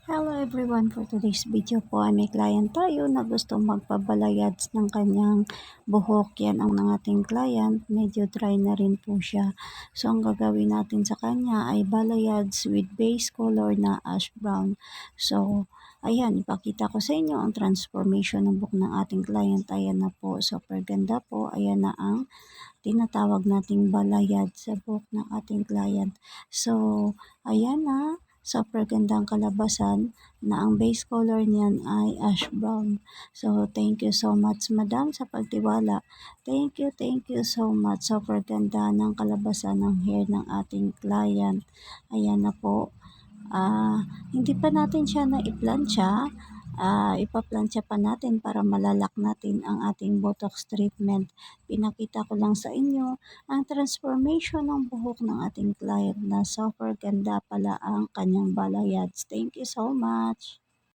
Hello everyone, for today's video po ay may client tayo na gusto magpabalayads ng kanyang buhok. Yan ang ating client, medyo dry na rin po siya. So ang gagawin natin sa kanya ay balayads with base color na ash brown. So ayan, ipakita ko sa inyo ang transformation ng buhok ng ating client. Ayan na po, super ganda po. Ayan na ang tinatawag nating balayad sa buhok ng ating client. So ayan na. Super gandang kalabasan na ang base color niyan ay ash brown. So, thank you so much, madam, sa pagtiwala. Thank you so much. Super ganda ng kalabasan ng hair ng ating client. Ayan na po. Hindi pa natin siya na-iplansya. Ipaplansya pa natin para malalak natin ang ating botox treatment. Pinakita ko lang sa inyo ang transformation ng buhok ng ating client na super ganda pala ang kanyang balayads. Thank you so much.